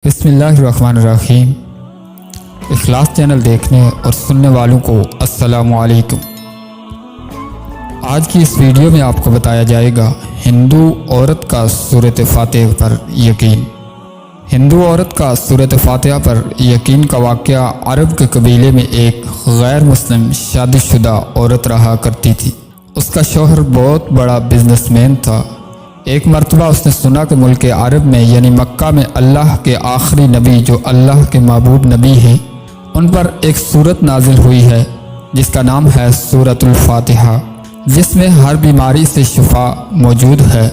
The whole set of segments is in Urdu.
بسم اللہ الرحمن الرحیم۔ اخلاص چینل دیکھنے اور سننے والوں کو السلام علیکم۔ آج کی اس ویڈیو میں آپ کو بتایا جائے گا ہندو عورت کا سورۃ فاتحہ پر یقین۔ ہندو عورت کا سورۃ فاتحہ پر یقین کا واقعہ عرب کے قبیلے میں ایک غیر مسلم شادی شدہ عورت رہا کرتی تھی۔ اس کا شوہر بہت بڑا بزنس مین تھا۔ ایک مرتبہ اس نے سنا کہ ملک عرب میں یعنی مکہ میں اللہ کے آخری نبی جو اللہ کے محبوب نبی ہیں ان پر ایک سورت نازل ہوئی ہے جس کا نام ہے سورۃ الفاتحہ، جس میں ہر بیماری سے شفا موجود ہے۔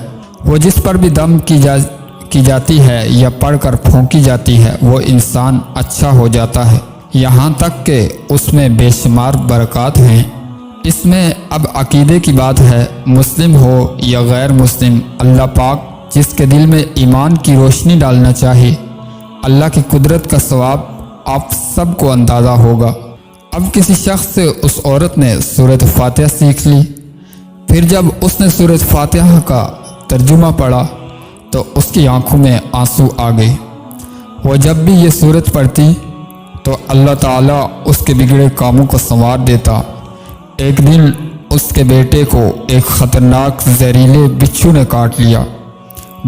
وہ جس پر بھی دم کی جاتی ہے یا پڑھ کر پھونکی جاتی ہے وہ انسان اچھا ہو جاتا ہے، یہاں تک کہ اس میں بے شمار برکات ہیں۔ اس میں اب عقیدے کی بات ہے، مسلم ہو یا غیر مسلم، اللہ پاک جس کے دل میں ایمان کی روشنی ڈالنا چاہے، اللہ کی قدرت کا ثواب آپ سب کو اندازہ ہوگا۔ اب کسی شخص سے اس عورت نے سورۃ فاتحہ سیکھ لی، پھر جب اس نے سورۃ فاتحہ کا ترجمہ پڑھا تو اس کی آنکھوں میں آنسو آ گئے۔ وہ جب بھی یہ سورت پڑھتی تو اللہ تعالیٰ اس کے بگڑے کاموں کو سنوار دیتا۔ ایک دن اس کے بیٹے کو ایک خطرناک زہریلے بچھو نے کاٹ لیا۔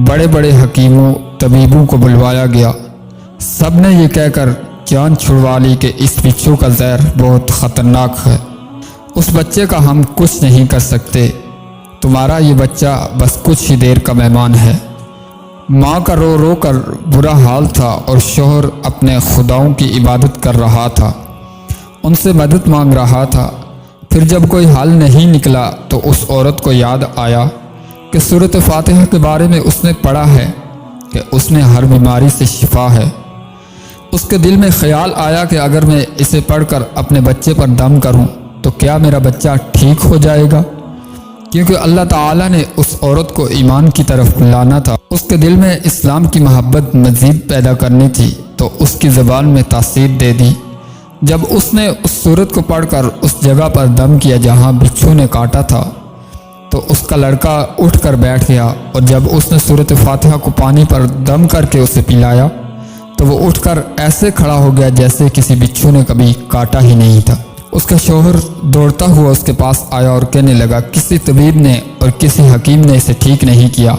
بڑے بڑے حکیموں طبیبوں کو بلوایا گیا، سب نے یہ کہہ کر جان چھڑوا لی کہ اس بچھو کا زہر بہت خطرناک ہے، اس بچے کا ہم کچھ نہیں کر سکتے، تمہارا یہ بچہ بس کچھ ہی دیر کا مہمان ہے۔ ماں کا رو رو کر برا حال تھا اور شوہر اپنے خداؤں کی عبادت کر رہا تھا، ان سے مدد مانگ رہا تھا۔ پھر جب کوئی حل نہیں نکلا تو اس عورت کو یاد آیا کہ سورۃ فاتحہ کے بارے میں اس نے پڑھا ہے کہ اس میں ہر بیماری سے شفا ہے۔ اس کے دل میں خیال آیا کہ اگر میں اسے پڑھ کر اپنے بچے پر دم کروں تو کیا میرا بچہ ٹھیک ہو جائے گا؟ کیونکہ اللہ تعالیٰ نے اس عورت کو ایمان کی طرف بلانا تھا، اس کے دل میں اسلام کی محبت مزید پیدا کرنی تھی، تو اس کی زبان میں تاثیر دے دی۔ جب اس نے اس سورت کو پڑھ کر اس جگہ پر دم کیا جہاں بچھو نے کاٹا تھا تو اس کا لڑکا اٹھ کر بیٹھ گیا، اور جب اس نے سورۃ فاتحہ کو پانی پر دم کر کے اسے پلایا تو وہ اٹھ کر ایسے کھڑا ہو گیا جیسے کسی بچھو نے کبھی کاٹا ہی نہیں تھا۔ اس کا شوہر دوڑتا ہوا اس کے پاس آیا اور کہنے لگا، کسی طبیب نے اور کسی حکیم نے اسے ٹھیک نہیں کیا،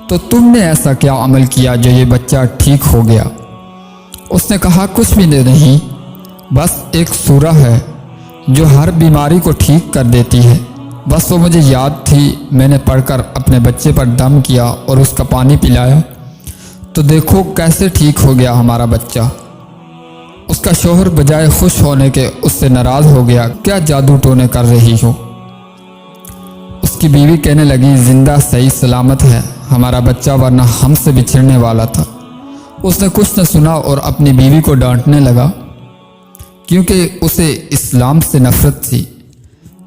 تو تم نے ایسا کیا عمل کیا جو یہ بچہ ٹھیک ہو گیا؟ اس نے کہا، کچھ بھی نہیں، بس ایک سورہ ہے جو ہر بیماری کو ٹھیک کر دیتی ہے، بس وہ مجھے یاد تھی، میں نے پڑھ کر اپنے بچے پر دم کیا اور اس کا پانی پلایا تو دیکھو کیسے ٹھیک ہو گیا ہمارا بچہ۔ اس کا شوہر بجائے خوش ہونے کے اس سے ناراض ہو گیا، کیا جادو ٹونے کر رہی ہو؟ اس کی بیوی کہنے لگی، زندہ صحیح سلامت ہے ہمارا بچہ، ورنہ ہم سے بچھڑنے والا تھا۔ اس نے کچھ نہ سنا اور اپنی بیوی کو ڈانٹنے لگا کیونکہ اسے اسلام سے نفرت تھی۔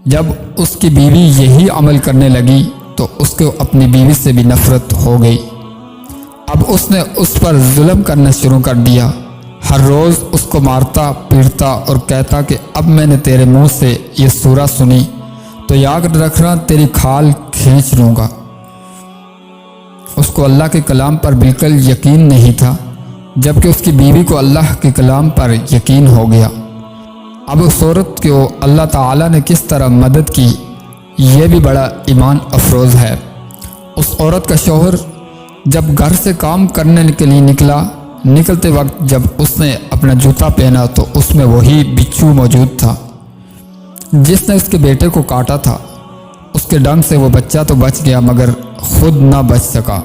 جب اس کی بیوی یہی عمل کرنے لگی تو اس کو اپنی بیوی سے بھی نفرت ہو گئی۔ اب اس نے اس پر ظلم کرنا شروع کر دیا، ہر روز اس کو مارتا پیٹتا اور کہتا کہ اب میں نے تیرے منہ سے یہ سورہ سنی تو یاد رکھنا تیری کھال کھینچ لوں گا۔ اس کو اللہ کے کلام پر بالکل یقین نہیں تھا، جبکہ اس کی بیوی کو اللہ کے کلام پر یقین ہو گیا۔ اب اس عورت کو اللہ تعالیٰ نے کس طرح مدد کی یہ بھی بڑا ایمان افروز ہے۔ اس عورت کا شوہر جب گھر سے کام کرنے کے لیے نکلتے وقت جب اس نے اپنا جوتا پہنا تو اس میں وہی بچھو موجود تھا جس نے اس کے بیٹے کو کاٹا تھا۔ اس کے ڈنگ سے وہ بچہ تو بچ گیا مگر خود نہ بچ سکا،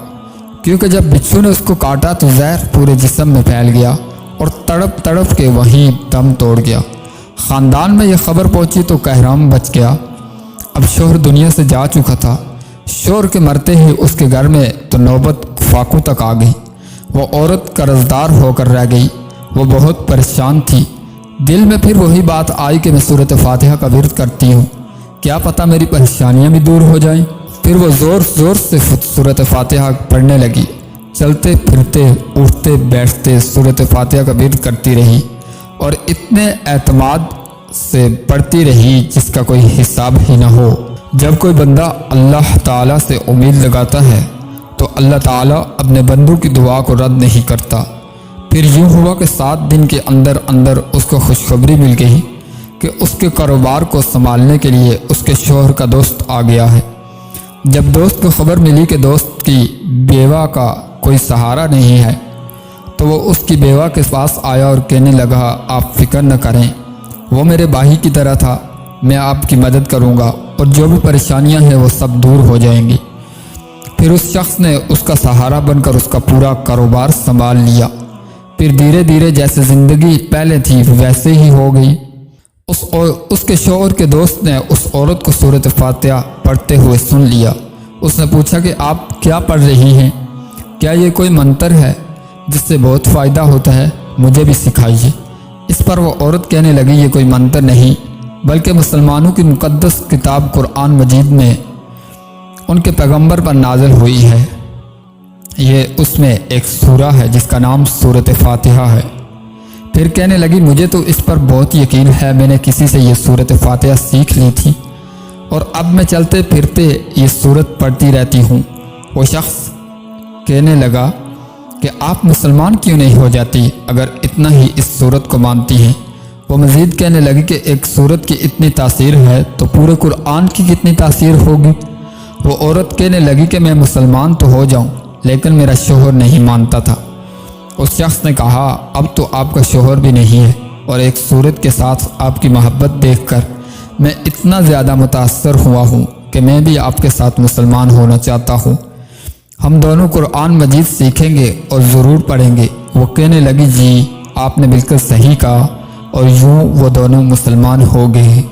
کیونکہ جب بچھو نے اس کو کاٹا تو زہر پورے جسم میں پھیل گیا اور تڑپ تڑپ کے وہیں دم توڑ گیا۔ خاندان میں یہ خبر پہنچی تو قہرام بچ گیا۔ اب شوہر دنیا سے جا چکا تھا، شوہر کے مرتے ہی اس کے گھر میں تو نوبت فاقوں تک آ گئی۔ وہ عورت قرضدار ہو کر رہ گئی، وہ بہت پریشان تھی۔ دل میں پھر وہی بات آئی کہ میں سورۃ فاتحہ کا ورد کرتی ہوں، کیا پتہ میری پریشانیاں بھی دور ہو جائیں۔ پھر وہ زور زور سے سورۃ فاتحہ پڑھنے لگی، چلتے پھرتے اٹھتے بیٹھتے سورۃ فاتحہ کا ورد کرتی رہی اور اتنے اعتماد سے پڑھتی رہی جس کا کوئی حساب ہی نہ ہو۔ جب کوئی بندہ اللہ تعالیٰ سے امید لگاتا ہے تو اللہ تعالیٰ اپنے بندوں کی دعا کو رد نہیں کرتا۔ پھر یوں ہوا کہ 7 دن کے اندر اندر اس کو خوشخبری مل گئی کہ اس کے کاروبار کو سنبھالنے کے لیے اس کے شوہر کا دوست آ گیا ہے۔ جب دوست کو خبر ملی کہ دوست کی بیوہ کا کوئی سہارا نہیں ہے تو وہ اس کی بیوہ کے پاس آیا اور کہنے لگا، آپ فکر نہ کریں، وہ میرے بھائی کی طرح تھا، میں آپ کی مدد کروں گا اور جو بھی پریشانیاں ہیں وہ سب دور ہو جائیں گی۔ پھر اس شخص نے اس کا سہارا بن کر اس کا پورا کاروبار سنبھال لیا۔ پھر دھیرے دھیرے جیسے زندگی پہلے تھی ویسے ہی ہو گئی۔ اس کے شوہر کے دوست نے اس عورت کو سورۃ فاتحہ پڑھتے ہوئے سن لیا۔ اس نے پوچھا کہ آپ کیا پڑھ رہی ہیں؟ کیا یہ کوئی منتر ہے جس سے بہت فائدہ ہوتا ہے؟ مجھے بھی سکھائیے۔ اس پر وہ عورت کہنے لگی، یہ کوئی منتر نہیں بلکہ مسلمانوں کی مقدس کتاب قرآن مجید میں ان کے پیغمبر پر نازل ہوئی ہے۔ یہ اس میں ایک سورہ ہے جس کا نام سورۃ فاتحہ ہے۔ پھر کہنے لگی، مجھے تو اس پر بہت یقین ہے، میں نے کسی سے یہ سورۃ فاتحہ سیکھ لی تھی اور اب میں چلتے پھرتے یہ سورت پڑھتی رہتی ہوں۔ وہ شخص کہنے لگا کہ آپ مسلمان کیوں نہیں ہو جاتی اگر اتنا ہی اس سورت کو مانتی ہیں؟ وہ مزید کہنے لگی کہ ایک سورت کی اتنی تاثیر ہے تو پورے قرآن کی کتنی تاثیر ہوگی؟ وہ عورت کہنے لگی کہ میں مسلمان تو ہو جاؤں لیکن میرا شوہر نہیں مانتا تھا۔ اس شخص نے کہا، اب تو آپ کا شوہر بھی نہیں ہے اور ایک سورت کے ساتھ آپ کی محبت دیکھ کر میں اتنا زیادہ متاثر ہوا ہوں کہ میں بھی آپ کے ساتھ مسلمان ہونا چاہتا ہوں۔ ہم دونوں قرآن مجید سیکھیں گے اور ضرور پڑھیں گے۔ وہ کہنے لگی، جی آپ نے بالکل صحیح کہا، اور یوں وہ دونوں مسلمان ہو گئے۔